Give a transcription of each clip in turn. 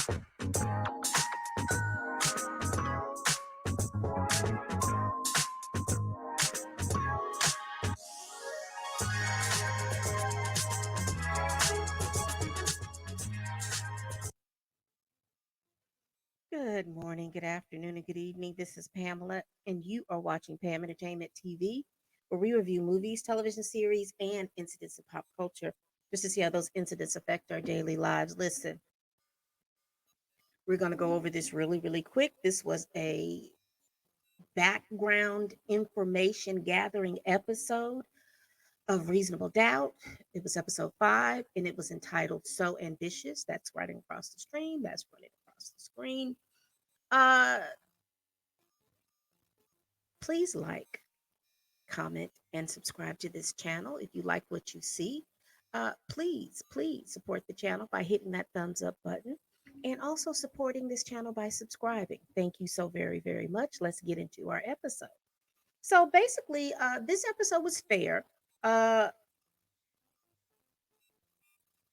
Good morning, good afternoon, and good evening. This is Pamela, and you are watching Pam Entertainment TV, where we review movies, television series, and incidents of pop culture just to see how those incidents affect our daily lives. Listen, we're going to go over this really, really quick. This was a background information gathering episode of Reasonable Doubt. It was episode 5, and it was entitled So Ambitious. That's right across the screen. That's running across the screen. Uh, Please like, comment, and subscribe to this channel if you like what you see. Please support the channel by hitting that thumbs up button and also supporting this channel by subscribing. Thank you so very, very much. Let's get into our episode. So basically, this episode was fair. Uh,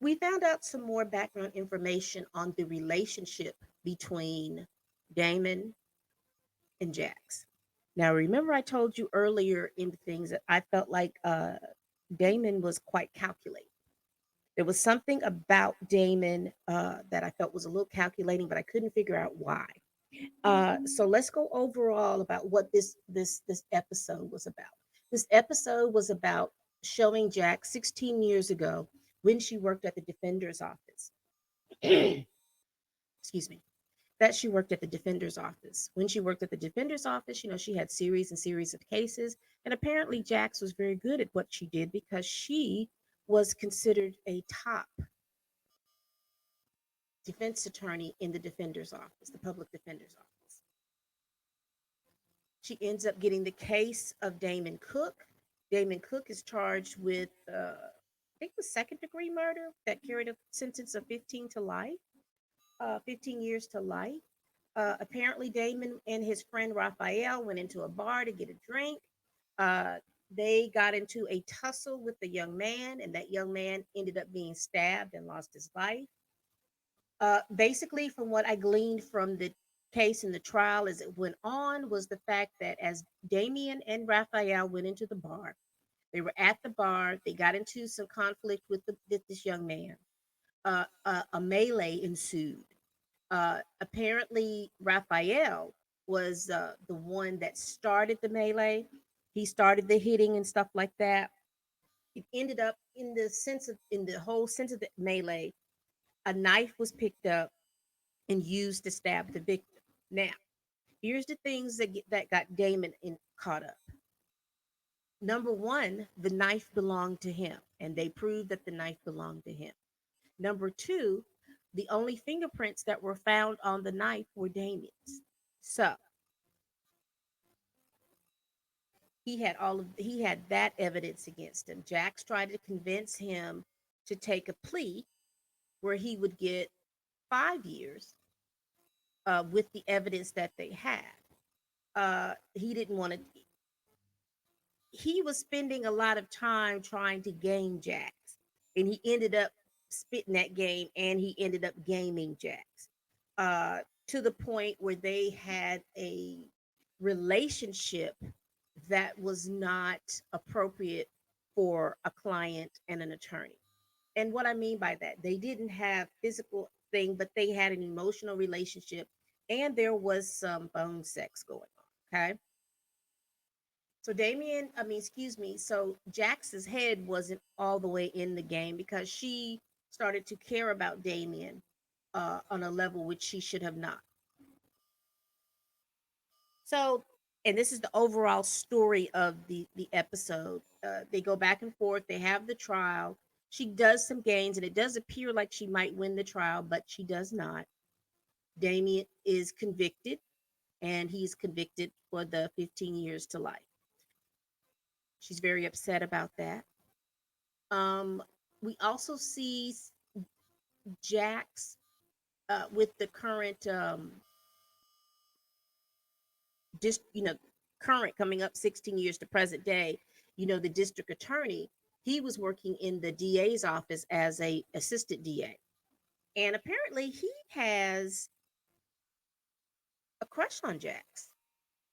we found out some more background information on the relationship between Damon and Jax. Now, remember, I told you earlier in the things that I felt like Damon was quite calculating. There was something about Damon that I felt was a little calculating, but I couldn't figure out why. So let's go overall about what this episode was about. This episode was about showing Jack 16 years ago when she worked at the defender's office. Excuse me. That she worked at the defender's office. When she worked at the defender's office, she had series and series of cases. And apparently, Jax was very good at what she did because she was considered a top defense attorney in the defender's office, the public defender's office. She ends up getting the case of Damon Cook. Damon Cook is charged with, I think, the second degree murder that carried a sentence of 15 to life, 15 years to life. Apparently, Damon and his friend Raphael went into a bar to get a drink. Uh, they got into a tussle with the young man, and that young man ended up being stabbed and lost his life. Basically, from what I gleaned from the case and the trial as it went on, was the fact that as Damien and Raphael went into the bar, they were at the bar, they got into some conflict with this young man. A melee ensued. Apparently, Raphael was the one that started the melee. He started the hitting and stuff like that. It ended up in the whole sense of the melee. A knife was picked up and used to stab the victim. Now, here's the things that got Damon caught up. Number one, the knife belonged to him, and they proved that the knife belonged to him. Number two, the only fingerprints that were found on the knife were Damien's. So he had that evidence against him. Jax tried to convince him to take a plea where he would get 5 years with the evidence that they had. He didn't want to. He was spending a lot of time trying to game Jax, and he ended up spitting that game, and he ended up gaming Jax to the point where they had a relationship that was not appropriate for a client and an attorney. And what I mean by that, they didn't have physical thing, but they had an emotional relationship, and there was some bone sex going on. Okay. So excuse me. So Jax's head wasn't all the way in the game because she started to care about Damien on a level which she should have not. So, and this is the overall story of the episode. They go back and forth. They have the trial. She does some gains, and it does appear like she might win the trial, but she does not. Damien is convicted, and he's convicted for the 15 years to life. She's very upset about that. Um, we also see Jax with the current just current coming up 16 years to present day. The district attorney, he was working in the DA's office as a assistant DA, And apparently he has a crush on Jax.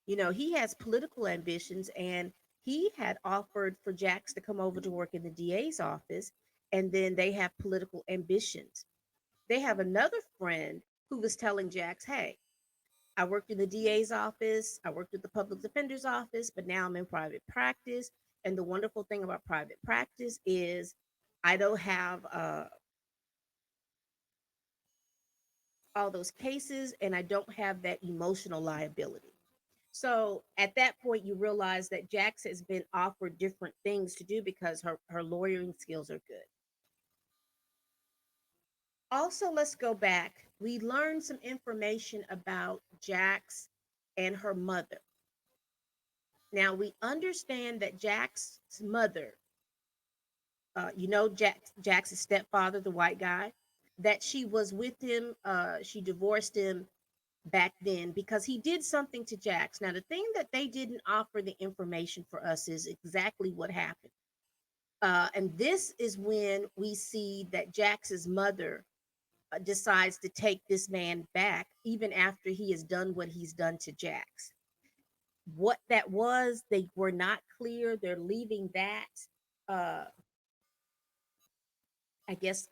You know, he has political ambitions, and he had offered for Jax to come over to work in the DA's office, and then they have political ambitions. They have another friend who was telling Jax, hey, I worked in the DA's office, I worked at the public defender's office, but now I'm in private practice. And the wonderful thing about private practice is I don't have all those cases, and I don't have that emotional liability. So at that point, you realize that Jax has been offered different things to do because her lawyering skills are good. Also, let's go back. We learned some information about Jax and her mother. Now, we understand that Jax's mother, Jax's stepfather, the white guy, that she was with him. She divorced him back then because he did something to Jax. Now, the thing that they didn't offer the information for us is exactly what happened. And this is when we see that Jax's mother decides to take this man back, even after he has done what he's done to Jax. What that was, they were not clear. They're leaving that, uh, I guess,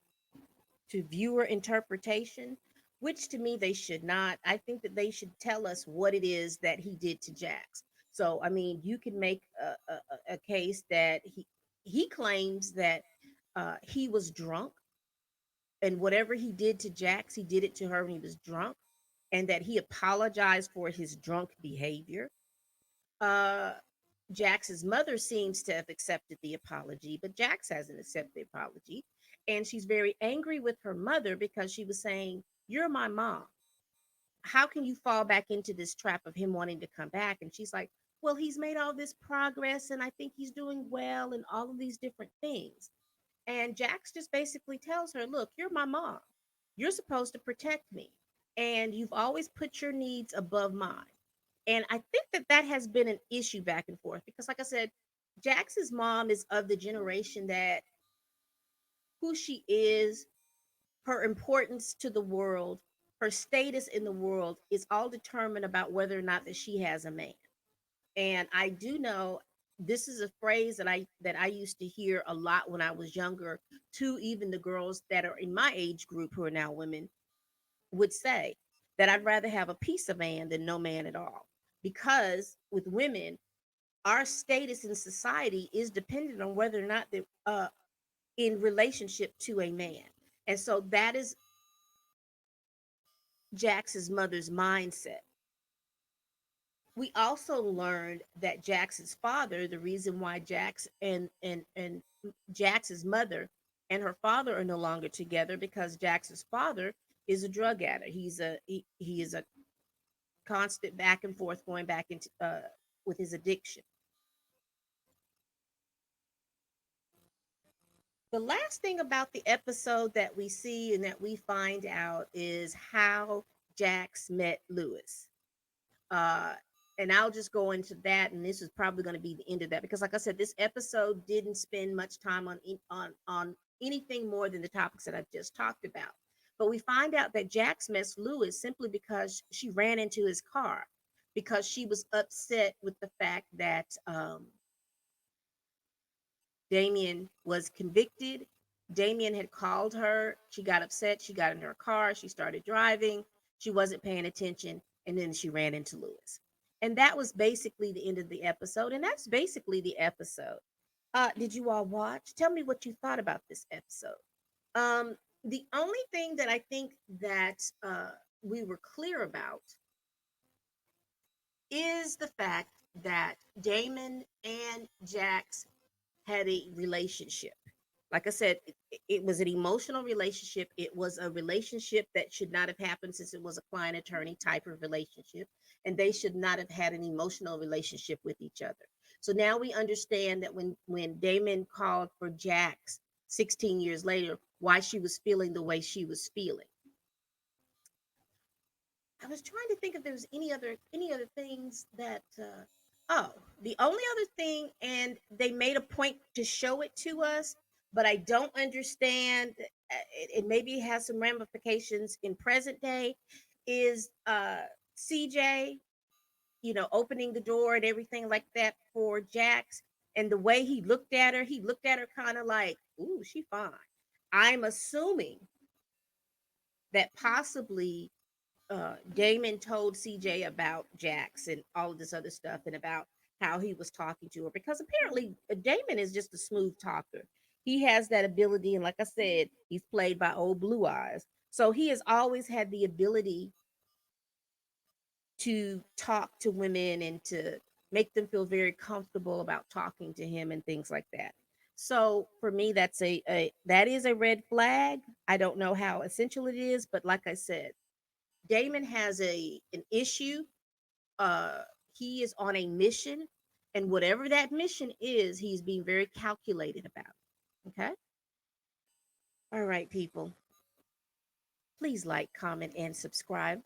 to viewer interpretation, which to me they should not. I think that they should tell us what it is that he did to Jax. So, I mean, you can make a case that he claims that he was drunk, and whatever he did to Jax, he did it to her when he was drunk, and that he apologized for his drunk behavior. Uh, Jax's mother seems to have accepted the apology, but Jax hasn't accepted the apology. And she's very angry with her mother because she was saying, you're my mom. How can you fall back into this trap of him wanting to come back? And she's like, well, he's made all this progress and I think he's doing well and all of these different things. And Jax just basically tells her, look, you're my mom. You're supposed to protect me. And you've always put your needs above mine. And I think that that has been an issue back and forth because, like I said, Jax's mom is of the generation that who she is, her importance to the world, her status in the world is all determined about whether or not that she has a man. And I do know this is a phrase that I used to hear a lot when I was younger, to even the girls that are in my age group who are now women would say that I'd rather have a piece of man than no man at all. Because with women, our status in society is dependent on whether or not they're in relationship to a man. And so that is Jax's mother's mindset. We also learned that Jax's father, the reason why Jax and Jax's mother and her father are no longer together, because Jax's father is a drug addict. He is a constant back and forth going back into with his addiction. The last thing about the episode that we see and that we find out is how Jax met Lewis. Uh, and I'll just go into that, and this is probably going to be the end of that because, like I said, this episode didn't spend much time on anything more than the topics that I've just talked about. But we find out that Jax met Lewis simply because she ran into his car because she was upset with the fact that Damien was convicted. Damien had called her. She got upset. She got in her car. She started driving. She wasn't paying attention. And then she ran into Lewis. And that was basically the end of the episode. And that's basically the episode. Did you all watch? Tell me what you thought about this episode. Um, the only thing that I think that we were clear about is the fact that Damon and Jax had a relationship. Like I said, it was an emotional relationship. It was a relationship that should not have happened since it was a client attorney type of relationship. And they should not have had an emotional relationship with each other. So now we understand that when Damon called for Jax 16 years later, why she was feeling the way she was feeling. I was trying to think if there was any other things that oh, the only other thing, and they made a point to show it to us, but I don't understand. it maybe has some ramifications in present day, is CJ, opening the door and everything like that for Jax. And the way he looked at her kind of like, ooh, she fine. I'm assuming that possibly Damon told CJ about Jax and all of this other stuff and about how he was talking to her, because apparently Damon is just a smooth talker. He has that ability. And like I said, he's played by old Blue Eyes. So he has always had the ability to talk to women and to make them feel very comfortable about talking to him and things like that. So for me, that is a red flag. I don't know how essential it is, but like I said, Damon has an issue. Uh, he is on a mission, and whatever that mission is, he's being very calculated about. Okay. All right, people. Please like, comment, and subscribe.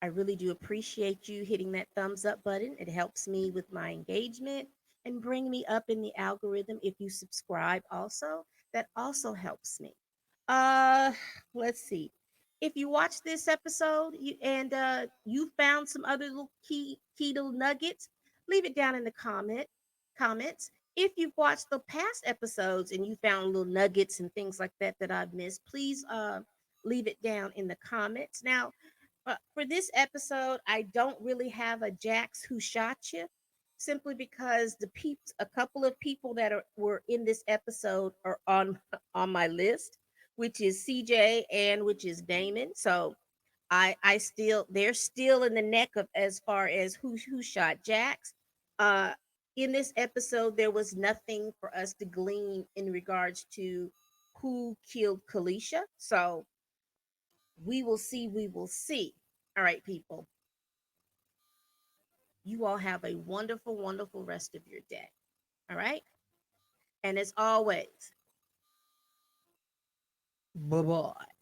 I really do appreciate you hitting that thumbs up button. It helps me with my engagement and bring me up in the algorithm. If you subscribe also, that also helps me. Uh let's see. If you watch this episode and you found some other little key little nuggets, leave it down in the comments. If you've watched the past episodes and you found little nuggets and things like that that I've missed, please leave it down in the comments. Now, for this episode, I don't really have a Jax who shot you, simply because a couple of people that were in this episode are on on my list, which is CJ and which is Damon. So I still they're still in the neck of as far as who shot Jax. Uh, in this episode, there was nothing for us to glean in regards to who killed Kalisha. So we will see. We will see. All right, people. You all have a wonderful, wonderful rest of your day. All right. And as always, bye bye.